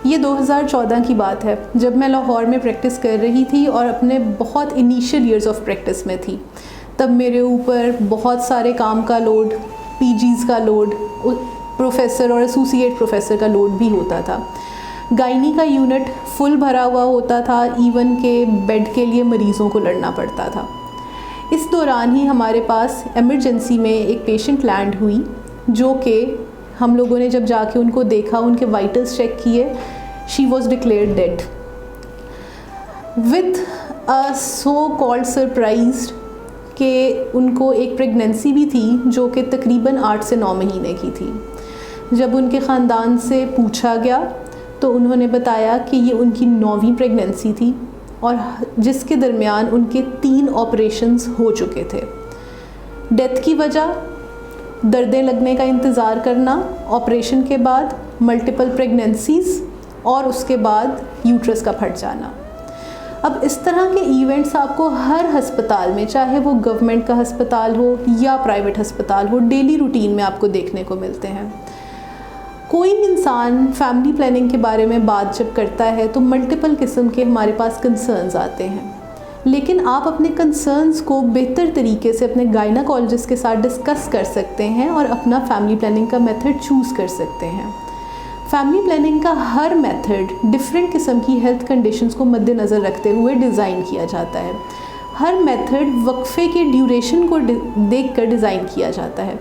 ये 2014 की बात है, जब मैं लाहौर में प्रैक्टिस कर रही थी और अपने बहुत इनिशियल ईयर्स ऑफ प्रैक्टिस में थी। तब मेरे ऊपर बहुत सारे काम का लोड, पीजीज़ का लोड, प्रोफेसर और एसोसिएट प्रोफेसर का लोड भी होता था। गायनी का यूनिट फुल भरा हुआ होता था, इवन के बेड के लिए मरीज़ों को लड़ना पड़ता था। इस दौरान ही हमारे पास इमरजेंसी में एक पेशेंट लैंड हुई, जो कि हम लोगों ने जब जाके उनको देखा, उनके वाइटल्स चेक किए, she was declared dead with a so called surprise कि उनको एक प्रेगनेंसी भी थी जो कि तकरीबन 8 से 9 महीने की थी। जब उनके ख़ानदान से पूछा गया तो उन्होंने बताया कि ये उनकी 9वीं प्रेगनेंसी थी और जिसके दरमियान उनके 3 ऑपरेशंस हो चुके थे। डेथ की वजह दर्दें लगने का इंतज़ार करना, ऑपरेशन के बाद मल्टीपल प्रेगनेंसीज़ और उसके बाद यूट्रस का फट जाना। अब इस तरह के इवेंट्स आपको हर हस्पताल में, चाहे वो गवर्नमेंट का हस्पताल हो या प्राइवेट हस्पताल हो, डेली रूटीन में आपको देखने को मिलते हैं। कोई इंसान फैमिली प्लानिंग के बारे में बात जब करता है तो मल्टीपल किस्म के हमारे पास कंसर्न्स आते हैं, लेकिन आप अपने कंसर्न्स को बेहतर तरीके से अपने गायनेकोलॉजिस्ट के साथ डिस्कस कर सकते हैं और अपना फैमिली प्लानिंग का मेथड चूज़ कर सकते हैं। फैमिली प्लानिंग का हर मेथड डिफरेंट किस्म की हेल्थ कंडीशंस को मद्देनज़र रखते हुए डिज़ाइन किया जाता है। हर मेथड वक्फे के ड्यूरेशन को देखकर डिज़ाइन किया जाता है।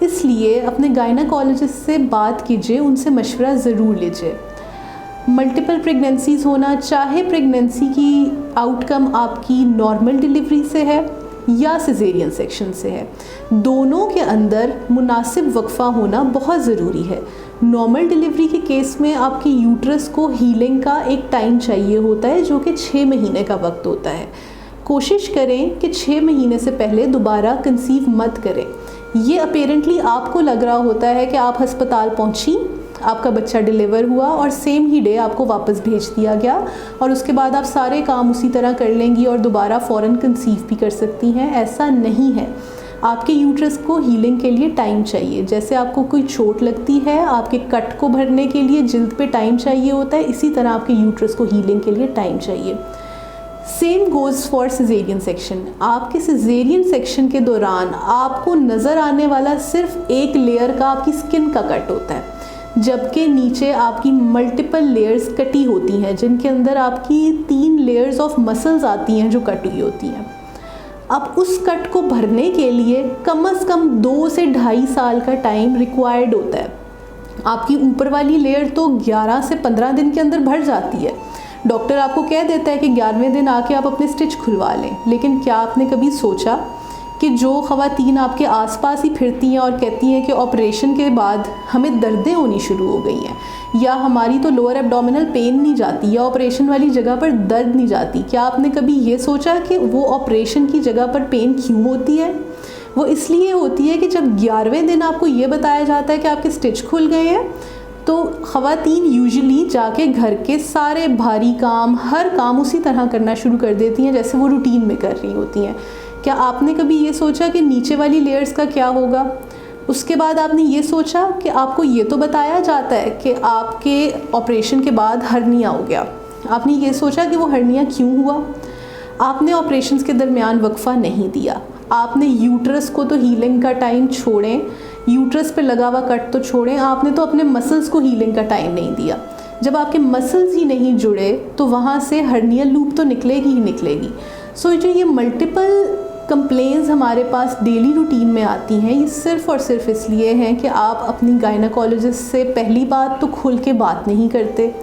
इसलिए अपने गायनेकोलॉजिस्ट से बात कीजिए, उनसे मशवरा ज़रूर लीजिए। मल्टीपल प्रेगनेंसीज़ होना, चाहे प्रेगनेंसी की आउटकम आपकी नॉर्मल डिलीवरी से है या सिजेरियन सेक्शन से है, दोनों के अंदर मुनासिब वक्फ़ा होना बहुत ज़रूरी है। नॉर्मल डिलीवरी के केस में आपके यूट्रस को हीलिंग का एक टाइम चाहिए होता है, जो कि 6 महीने का वक्त होता है। कोशिश करें कि 6 महीने से पहले दोबारा कंसीव मत करें। ये अपेरेंटली आपको लग रहा होता है कि आप अस्पताल पहुंची, आपका बच्चा डिलीवर हुआ और सेम ही डे आपको वापस भेज दिया गया और उसके बाद आप सारे काम उसी तरह कर लेंगी और दोबारा फ़ौरन कंसीव भी कर सकती हैं। ऐसा नहीं है। आपके यूट्रस को हीलिंग के लिए टाइम चाहिए। जैसे आपको कोई चोट लगती है, आपके कट को भरने के लिए जिल्द पे टाइम चाहिए होता है, इसी तरह आपके यूट्रस को हीलिंग के लिए टाइम चाहिए। Same goes for caesarean section. आपके सिजेरियन सेक्शन के दौरान आपको नज़र आने वाला सिर्फ एक लेयर का आपकी स्किन का कट होता है, जबकि नीचे आपकी मल्टीपल लेयर्स कटी होती हैं, जिनके अंदर आपकी 3 लेयर्स ऑफ मसल्स आती हैं जो कट हुई होती हैं। अब उस कट को भरने के लिए कम से कम 2 से 2.5 साल का टाइम रिक्वायर्ड होता है। आपकी ऊपर वाली लेयर तो 11 से 15 दिन के अंदर भर जाती है। डॉक्टर आपको कह देता है कि 11वें दिन आके आप अपने स्टिच खुलवा लें, लेकिन क्या आपने कभी सोचा कि जो ख़वातीन आपके आसपास ही फिरती हैं और कहती हैं कि ऑपरेशन के बाद हमें दर्दें होनी शुरू हो गई हैं, या हमारी तो लोअर एब्डोमिनल पेन नहीं जाती, या ऑपरेशन वाली जगह पर दर्द नहीं जाती, क्या आपने कभी ये सोचा कि वो ऑपरेशन की जगह पर पेन क्यों होती है? वो इसलिए होती है कि जब 11वें दिन आपको ये बताया जाता है कि आपके स्टिच खुल गए हैं, तो ख़वातीन यूजुअली जाके घर के सारे भारी काम, हर काम उसी तरह करना शुरू कर देती हैं जैसे वो रूटीन में कर रही होती हैं। क्या आपने कभी ये सोचा कि नीचे वाली लेयर्स का क्या होगा? उसके बाद आपने ये सोचा कि आपको ये तो बताया जाता है कि आपके ऑपरेशन के बाद हर्निया हो गया, आपने ये सोचा कि वो हर्निया क्यों हुआ? आपने ऑपरेशंस के दरमियान वक्फा नहीं दिया। आपने यूट्रस को तो हीलिंग का टाइम छोड़ें, यूट्रस पे लगा हुआ कट तो छोड़ें, आपने तो अपने मसल्स को हीलिंग का टाइम नहीं दिया। जब आपके मसल्स ही नहीं जुड़े तो वहाँ से हर्नियल लूप तो निकलेगी ही निकलेगी। सो जो ये मल्टीपल कंप्लेंट्स हमारे पास डेली रूटीन में आती हैं, ये सिर्फ़ और सिर्फ इसलिए हैं कि आप अपनी गायनेकोलॉजिस्ट से पहली बात तो खुल के बात नहीं करते,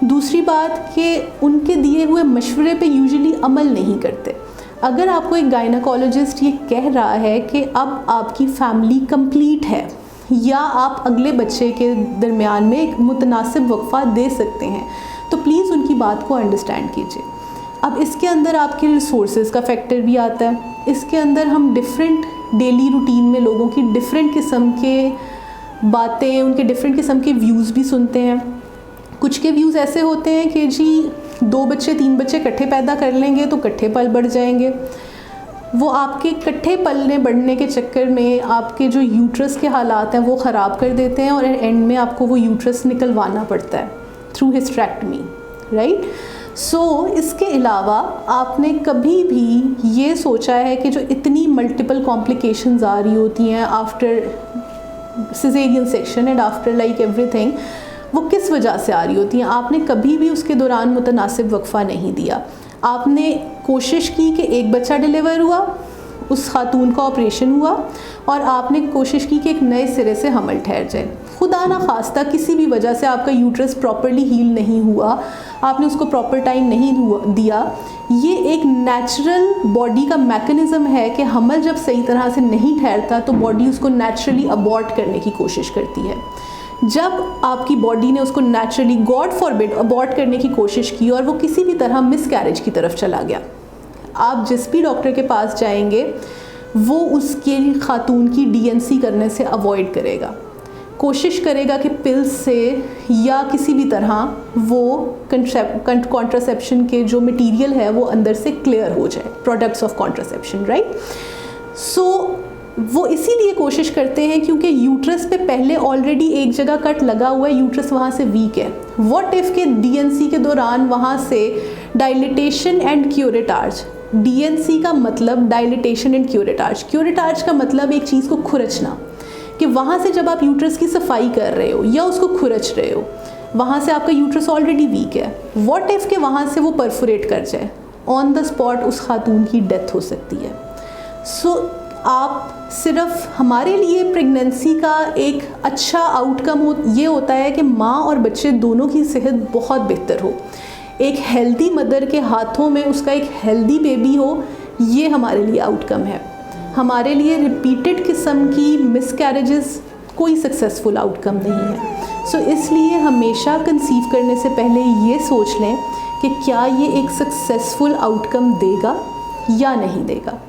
दूसरी बात कि उनके दिए हुए मशवरे पे यूजुअली अमल नहीं करते। अगर आपको एक गायनेकोलॉजिस्ट ये कह रहा है कि अब आपकी फैमिली कंप्लीट है या आप अगले बच्चे के दरमियान में एक मुतनासिब वक्फा दे सकते हैं, तो प्लीज़ उनकी बात को अंडरस्टैंड कीजिए। अब इसके अंदर आपके रिसोर्सेज का फैक्टर भी आता है। इसके अंदर हम डिफरेंट डेली रूटीन में लोगों की डिफरेंट किस्म के बातें, उनके डिफरेंट किस्म के व्यूज़ भी सुनते हैं। कुछ के व्यूज़ ऐसे होते हैं कि जी 2 बच्चे 3 बच्चे इकट्ठे पैदा कर लेंगे तो इकट्ठे पल बढ़ जाएंगे। वो आपके इकट्ठे पलने बढ़ने के चक्कर में आपके जो यूट्रस के हालात हैं वो ख़राब कर देते हैं और एंड में आपको वो यूट्रस निकलवाना पड़ता है। Through hysterectomy, right. सो इसके अलावा आपने कभी भी ये सोचा है कि जो इतनी मल्टीपल कॉम्प्लिकेशंस आ रही होती हैं after caesarean section and after like everything, वो किस वजह से आ रही होती हैं? आपने कभी भी उसके दौरान मुतनासिब वक्फ़ा नहीं दिया। आपने कोशिश की कि एक बच्चा डिलीवर हुआ, उस खातून का ऑपरेशन हुआ और आपने कोशिश की कि एक नए सिरे से हमल ठहर जाए। खुदा ना खास्ता किसी भी वजह से आपका यूट्रस प्रॉपरली हील नहीं हुआ, आपने उसको प्रॉपर टाइम नहीं दिया, ये एक नेचुरल बॉडी का मैकेनिज़्म है कि हमल जब सही तरह से नहीं ठहरता तो बॉडी उसको नेचुरली अबॉर्ट करने की कोशिश करती है। जब आपकी बॉडी ने उसको नेचुरली, गॉड फॉरबिड, अबॉर्ट करने की कोशिश की और वो किसी भी तरह मिसकैरेज की तरफ चला गया, आप जिस भी डॉक्टर के पास जाएंगे वो उसके खातून की डीएनसी करने से अवॉइड करेगा, कोशिश करेगा कि पिल्स से या किसी भी तरह वो कॉन्ट्रासेप्शन के जो मटेरियल है वो अंदर से क्लियर हो जाए, प्रोडक्ट्स ऑफ कॉन्ट्रासेप्शन, राइट। सो वो इसीलिए कोशिश करते हैं क्योंकि यूट्रस पे पहले ऑलरेडी एक जगह कट लगा हुआ है, यूट्रस वहाँ से वीक है। व्हाट इफ़ के डीएनसी के दौरान वहाँ से डायलिटेशन एंड क्यूरेटार्ज, डीएनसी का मतलब डायलिटेशन एंड क्यूरेटार्ज, क्यूरेटार्ज का मतलब एक चीज़ को खुरचना, कि वहाँ से जब आप यूट्रस की सफाई कर रहे हो या उसको खुरच रहे हो, वहाँ से आपका यूट्रस ऑलरेडी वीक है, व्हाट इफ़ के वहाँ से वो परफोरेट कर जाए, ऑन द स्पॉट उस खातून की डेथ हो सकती है। सो आप सिर्फ, हमारे लिए प्रेगनेंसी का एक अच्छा आउटकम ये होता है कि माँ और बच्चे दोनों की सेहत बहुत बेहतर हो, एक हेल्दी मदर के हाथों में उसका एक हेल्दी बेबी हो, ये हमारे लिए आउटकम है। हमारे लिए रिपीटेड किस्म की मिसकैरेजेस कोई सक्सेसफुल आउटकम नहीं है। सो इसलिए हमेशा कंसीव करने से पहले ये सोच लें कि क्या ये एक सक्सेसफुल आउटकम देगा या नहीं देगा।